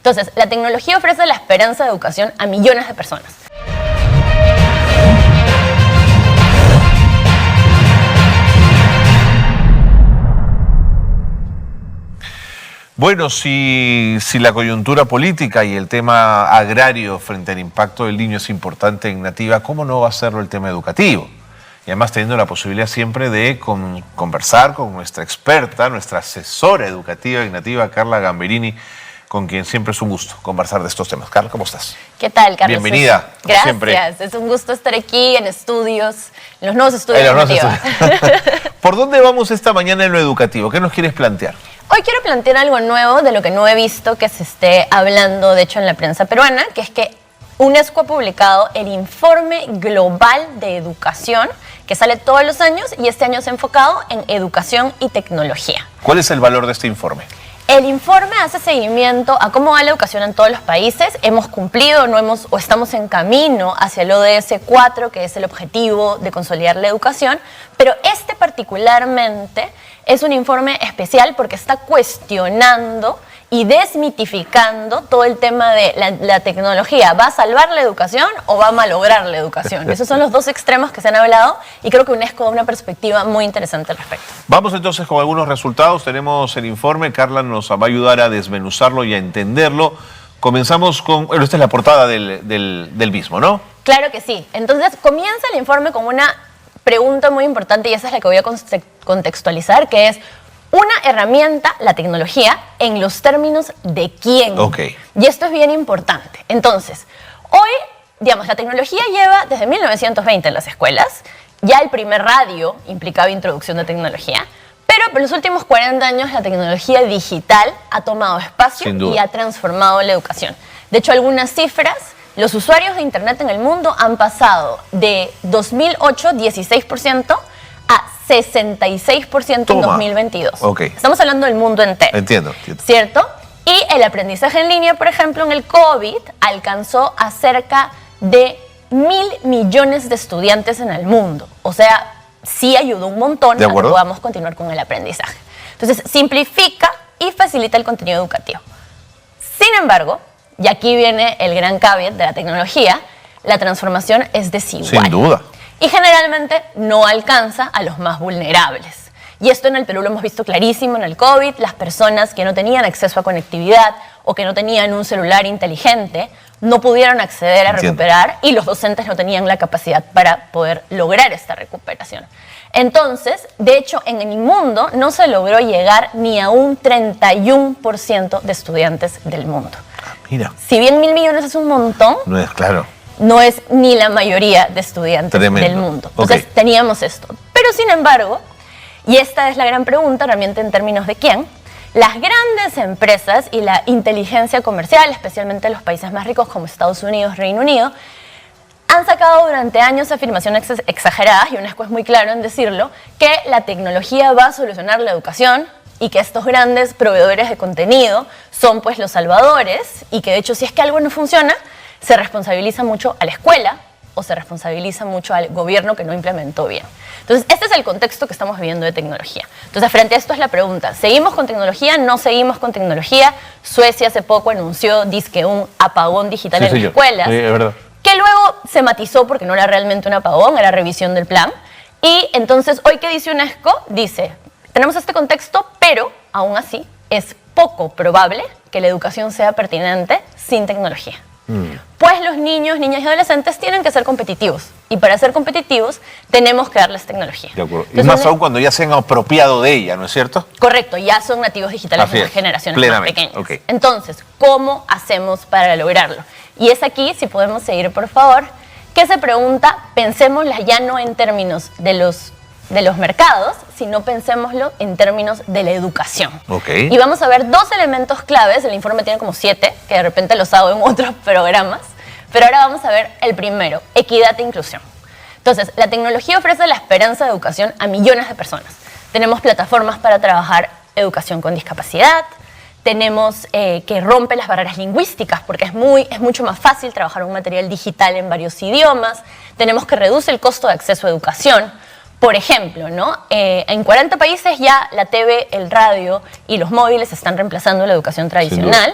Entonces, la tecnología ofrece la esperanza de educación a millones de personas. Bueno, si la coyuntura política y el tema agrario frente al impacto del niño es importante en Nativa, ¿cómo no va a serlo el tema educativo? Y además teniendo la posibilidad siempre de conversar con nuestra experta, nuestra asesora educativa en Nativa, Carla Gamberini, con quien siempre es un gusto conversar de estos temas. Carla, ¿cómo estás? ¿Qué tal, Carlos? Bienvenida. Gracias, siempre. Es un gusto estar aquí en estudios, en los nuevos estudios de Nativa. ¿Por dónde vamos esta mañana en lo educativo? ¿Qué nos quieres plantear? Hoy quiero plantear algo nuevo de lo que no he visto que se esté hablando, de hecho, en la prensa peruana, que es que UNESCO ha publicado el Informe Global de Educación, que sale todos los años y este año se ha enfocado en educación y tecnología. ¿Cuál es el valor de este informe? El informe hace seguimiento a cómo va la educación en todos los países. Hemos cumplido o estamos en camino hacia el ODS 4, que es el objetivo de consolidar la educación, pero este particularmente es un informe especial porque está cuestionando y desmitificando todo el tema de la tecnología. ¿Va a salvar la educación o va a malograr la educación? Esos son los dos extremos que se han hablado y creo que UNESCO da una perspectiva muy interesante al respecto. Vamos entonces con algunos resultados. Tenemos el informe. Carla nos va a ayudar a desmenuzarlo y a entenderlo. Comenzamos con... Bueno, esta es la portada del mismo, ¿no? Claro que sí. Entonces comienza el informe con una pregunta muy importante y esa es la que voy a contextualizar, que es una herramienta, la tecnología, en los términos de quién. Okay. Y esto es bien importante. Entonces, hoy, digamos, la tecnología lleva desde 1920 en las escuelas. Ya el primer radio implicaba introducción de tecnología. Pero por los últimos 40 años la tecnología digital ha tomado espacio y ha transformado la educación. De hecho, algunas cifras, los usuarios de Internet en el mundo han pasado de 2008, 16%, a 66% en 2022. Okay. Estamos hablando del mundo entero. Entiendo. ¿Cierto? Y el aprendizaje en línea, por ejemplo, en el COVID, alcanzó a cerca de 1.000 millones de estudiantes en el mundo. O sea, sí ayudó un montón a que podamos continuar con el aprendizaje. Entonces, simplifica y facilita el contenido educativo. Sin embargo, y aquí viene el gran caveat de la tecnología, la transformación es desigual. Sin duda. Y generalmente no alcanza a los más vulnerables. Y esto en el Perú lo hemos visto clarísimo en el COVID. Las personas que no tenían acceso a conectividad o que no tenían un celular inteligente no pudieron acceder a recuperar y los docentes no tenían la capacidad para poder lograr esta recuperación. Entonces, de hecho, en el mundo no se logró llegar ni a un 31% de estudiantes del mundo. Mira. Si bien 1.000 millones es un montón, no es claro. No es ni la mayoría de estudiantes del mundo. Entonces teníamos esto. Pero sin embargo, y esta es la gran pregunta realmente en términos de quién, las grandes empresas y la inteligencia comercial, especialmente los países más ricos como Estados Unidos, Reino Unido, han sacado durante años afirmaciones exageradas, y UNESCO es muy claro en decirlo, que la tecnología va a solucionar la educación y que estos grandes proveedores de contenido son pues los salvadores y que de hecho si es que algo no funciona, se responsabiliza mucho a la escuela o se responsabiliza mucho al gobierno que no implementó bien. Entonces, este es el contexto que estamos viviendo de tecnología. Entonces, frente a esto es la pregunta, ¿seguimos con tecnología? ¿No seguimos con tecnología? Suecia hace poco anunció, dizque un apagón digital en las escuelas, es verdad. Que luego se matizó porque no era realmente un apagón, era revisión del plan. Y entonces, hoy, ¿qué dice UNESCO? Dice, tenemos este contexto, pero aún así es poco probable que la educación sea pertinente sin tecnología. Pues los niños, niñas y adolescentes tienen que ser competitivos. Y para ser competitivos tenemos que darles tecnología. De acuerdo. Y más aún cuando ya se han apropiado de ella, ¿no es cierto? Correcto, ya son nativos digitales de las generaciones más pequeñas. Okay. Entonces, ¿cómo hacemos para lograrlo? Y es aquí, si podemos seguir por favor, que se pregunta, pensémosla ya no en términos de los mercados, sino pensémoslo en términos de la educación. Okay. Y vamos a ver dos elementos claves, el informe tiene como 7, que de repente los hago en otros programas, pero ahora vamos a ver el primero, equidad e inclusión. Entonces, la tecnología ofrece la esperanza de educación a millones de personas. Tenemos plataformas para trabajar educación con discapacidad, tenemos que rompe las barreras lingüísticas porque es mucho más fácil trabajar un material digital en varios idiomas, tenemos que reduce el costo de acceso a educación. Por ejemplo, ¿no? En 40 países ya la TV, el radio y los móviles están reemplazando la educación tradicional,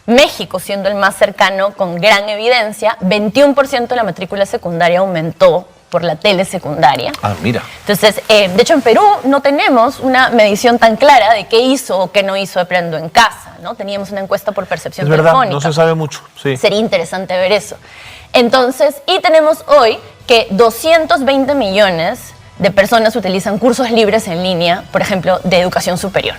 México, siendo el más cercano con gran evidencia, 21% de la matrícula secundaria aumentó por la telesecundaria. Ah, mira. Entonces, de hecho, en Perú no tenemos una medición tan clara de qué hizo o qué no hizo Aprendo en Casa, ¿no? Teníamos una encuesta por percepción telefónica. Es verdad, no se sabe mucho. Sí. Sería interesante ver eso. Entonces, y tenemos hoy que 220 millones de personas utilizan cursos libres en línea, por ejemplo, de educación superior,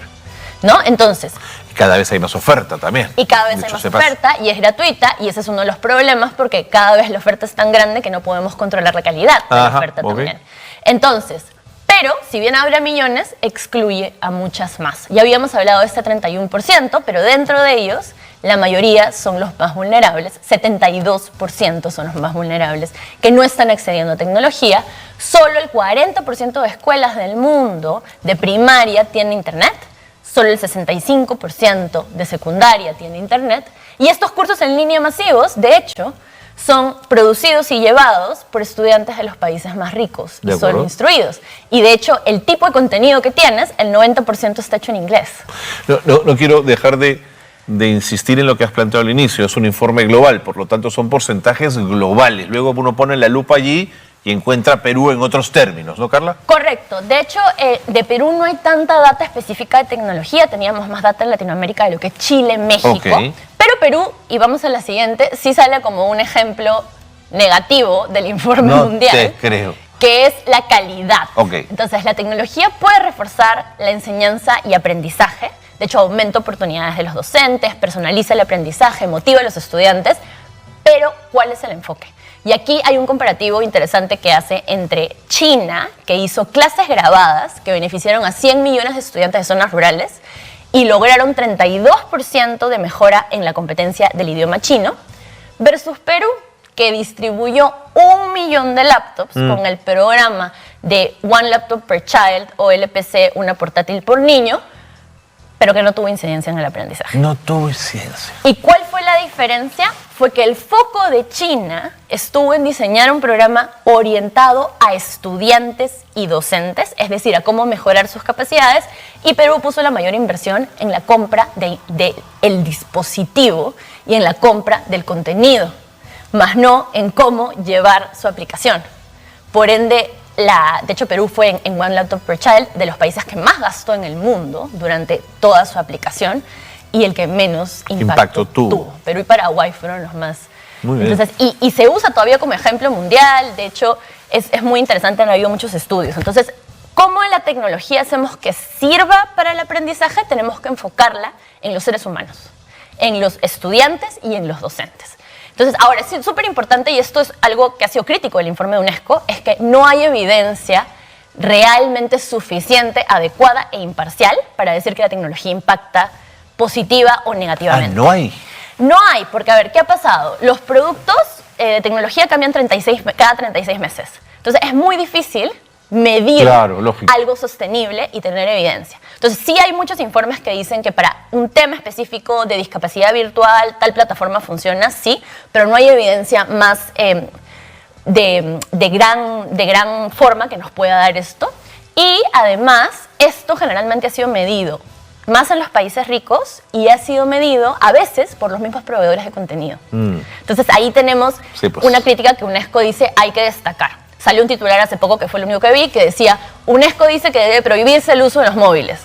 ¿no? Entonces... Cada vez hay más oferta también. Y cada vez hay más oferta y es gratuita, y ese es uno de los problemas porque cada vez la oferta es tan grande que no podemos controlar la calidad de la oferta también. Entonces, pero si bien habrá millones, excluye a muchas más. Ya habíamos hablado de este 31%, pero dentro de ellos la mayoría son los más vulnerables, 72% son los más vulnerables, que no están accediendo a tecnología. Solo el 40% de escuelas del mundo de primaria tienen internet. Solo el 65% de secundaria tiene internet. Y estos cursos en línea masivos, de hecho, son producidos y llevados por estudiantes de los países más ricos y son instruidos. Y de hecho, el tipo de contenido que tienes, el 90% está hecho en inglés. No quiero dejar de insistir en lo que has planteado al inicio. Es un informe global, por lo tanto son porcentajes globales. Luego uno pone la lupa allí y encuentra Perú en otros términos, ¿no, Carla? Correcto. De hecho, de Perú no hay tanta data específica de tecnología. Teníamos más data en Latinoamérica de lo que es Chile, México. Pero Perú, y vamos a la siguiente, sí sale como un ejemplo negativo del informe mundial. No te creo. Que es la calidad. Entonces, la tecnología puede reforzar la enseñanza y aprendizaje. De hecho, aumenta oportunidades de los docentes, personaliza el aprendizaje, motiva a los estudiantes. Pero, ¿cuál es el enfoque? Y aquí hay un comparativo interesante que hace entre China, que hizo clases grabadas que beneficiaron a 100 millones de estudiantes de zonas rurales y lograron 32% de mejora en la competencia del idioma chino, versus Perú, que distribuyó 1 millón de laptops con el programa de One Laptop per Child o LPC, una portátil por niño, pero que no tuvo incidencia en el aprendizaje. No tuvo incidencia. ¿Y cuál fue la diferencia? Fue que el foco de China estuvo en diseñar un programa orientado a estudiantes y docentes, es decir, a cómo mejorar sus capacidades, y Perú puso la mayor inversión en la compra del dispositivo y en la compra del contenido, más no en cómo llevar su aplicación. Por ende, de hecho, Perú fue en One Laptop per Child de los países que más gastó en el mundo durante toda su aplicación y el que menos impacto tuvo. Perú y Paraguay fueron los más. Muy bien. Entonces, y se usa todavía como ejemplo mundial. De hecho, es muy interesante, han habido muchos estudios. Entonces, ¿cómo en la tecnología hacemos que sirva para el aprendizaje? Tenemos que enfocarla en los seres humanos, en los estudiantes y en los docentes. Entonces, ahora, es súper importante, y esto es algo que ha sido crítico del informe de UNESCO, es que no hay evidencia realmente suficiente, adecuada e imparcial para decir que la tecnología impacta positiva o negativamente. Ah, no hay. No hay, porque a ver, ¿qué ha pasado? Los productos de tecnología cambian cada 36 meses. Entonces, es muy difícil medir algo sostenible y tener evidencia. Entonces, sí hay muchos informes que dicen que para un tema específico de discapacidad virtual, tal plataforma funciona, sí, pero no hay evidencia más de gran forma que nos pueda dar esto. Y además, esto generalmente ha sido medido más en los países ricos y ha sido medido a veces por los mismos proveedores de contenido. Entonces, ahí tenemos una crítica que UNESCO dice hay que destacar. Salió un titular hace poco, que fue lo único que vi, que decía, UNESCO dice que debe prohibirse el uso de los móviles.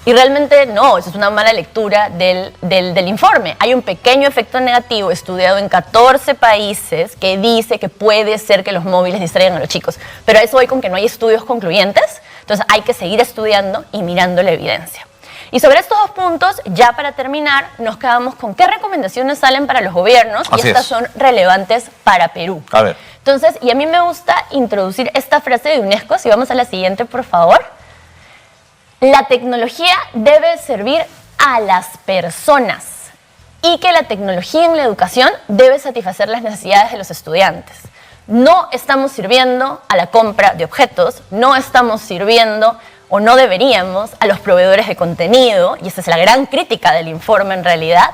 Y realmente no, eso es una mala lectura del informe. Hay un pequeño efecto negativo estudiado en 14 países que dice que puede ser que los móviles distraigan a los chicos. Pero a eso voy con que no hay estudios concluyentes, entonces hay que seguir estudiando y mirando la evidencia. Y sobre estos dos puntos, ya para terminar, nos quedamos con qué recomendaciones salen para los gobiernos, y estas son relevantes para Perú. A ver. Entonces, y a mí me gusta introducir esta frase de UNESCO, si vamos a la siguiente, por favor. La tecnología debe servir a las personas y que la tecnología en la educación debe satisfacer las necesidades de los estudiantes. No estamos sirviendo a la compra de objetos, no estamos sirviendo o no deberíamos a los proveedores de contenido, y esa es la gran crítica del informe en realidad,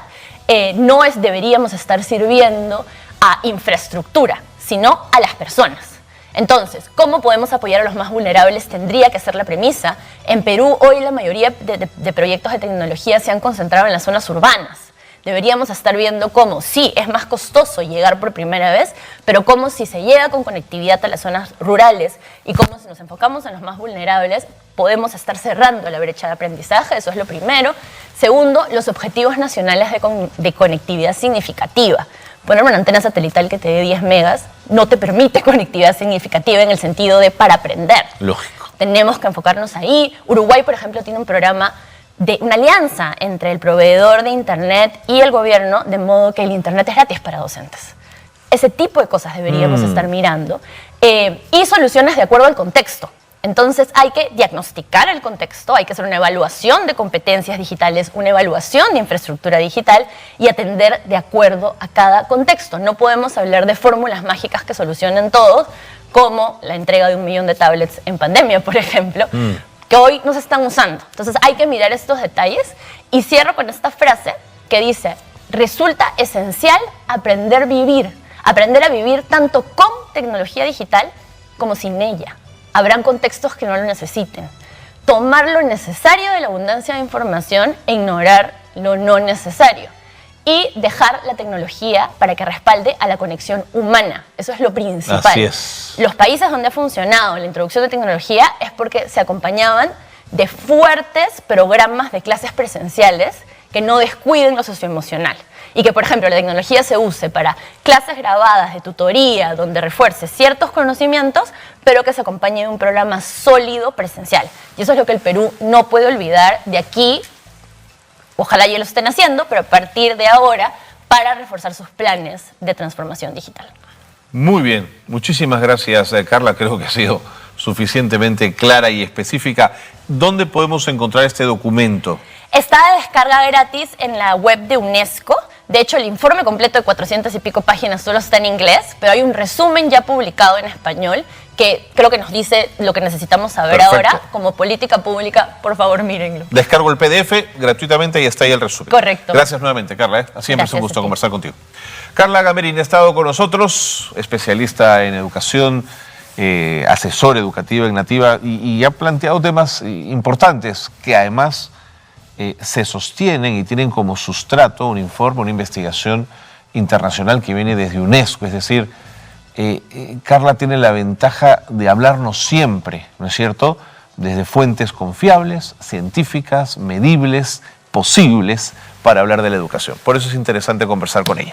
deberíamos estar sirviendo a infraestructura, sino a las personas. Entonces, ¿cómo podemos apoyar a los más vulnerables? Tendría que ser la premisa. En Perú, hoy la mayoría de proyectos de tecnología se han concentrado en las zonas urbanas. deberíamos estar viendo cómo, sí, es más costoso llegar por primera vez, pero cómo si se llega con conectividad a las zonas rurales y cómo si nos enfocamos en los más vulnerables, podemos estar cerrando la brecha de aprendizaje, eso es lo primero. Segundo, los objetivos nacionales de conectividad significativa. Poner una antena satelital que te dé 10 megas no te permite conectividad significativa en el sentido de para aprender. Lógico. Tenemos que enfocarnos ahí. Uruguay, por ejemplo, tiene un programa de una alianza entre el proveedor de Internet y el gobierno, de modo que el Internet es gratis para docentes. Ese tipo de cosas deberíamos estar mirando. Y soluciones de acuerdo al contexto. Entonces hay que diagnosticar el contexto, hay que hacer una evaluación de competencias digitales, una evaluación de infraestructura digital y atender de acuerdo a cada contexto. No podemos hablar de fórmulas mágicas que solucionen todo, como la entrega de 1 millón de tablets en pandemia, por ejemplo, que hoy no se están usando. Entonces hay que mirar estos detalles y cierro con esta frase que dice: resulta esencial aprender a vivir tanto con tecnología digital como sin ella. Habrán contextos que no lo necesiten. Tomar lo necesario de la abundancia de información e ignorar lo no necesario. Y dejar la tecnología para que respalde a la conexión humana. Eso es lo principal. Así es. Los países donde ha funcionado la introducción de tecnología es porque se acompañaban de fuertes programas de clases presenciales que no descuiden lo socioemocional. Y que, por ejemplo, la tecnología se use para clases grabadas de tutoría, donde refuerce ciertos conocimientos, pero que se acompañe de un programa sólido presencial. Y eso es lo que el Perú no puede olvidar de aquí. Ojalá ya lo estén haciendo, pero a partir de ahora, para reforzar sus planes de transformación digital. Muy bien. Muchísimas gracias, Carla. Creo que ha sido suficientemente clara y específica. ¿Dónde podemos encontrar este documento? Está de descarga gratis en la web de UNESCO. De hecho, el informe completo de 400 y pico páginas solo está en inglés, pero hay un resumen ya publicado en español que creo que nos dice lo que necesitamos saber ahora. Como política pública, por favor, mírenlo. Descargo el PDF gratuitamente y está ahí el resumen. Correcto. Gracias nuevamente, Carla. Siempre es un gusto conversar contigo. Carla Gammerin ha estado con nosotros, especialista en educación, asesor educativo en Nativa, y ha planteado temas importantes que además se sostienen y tienen como sustrato un informe, una investigación internacional que viene desde UNESCO. Es decir, Carla tiene la ventaja de hablarnos siempre, ¿no es cierto?, desde fuentes confiables, científicas, medibles, posibles, para hablar de la educación. Por eso es interesante conversar con ella.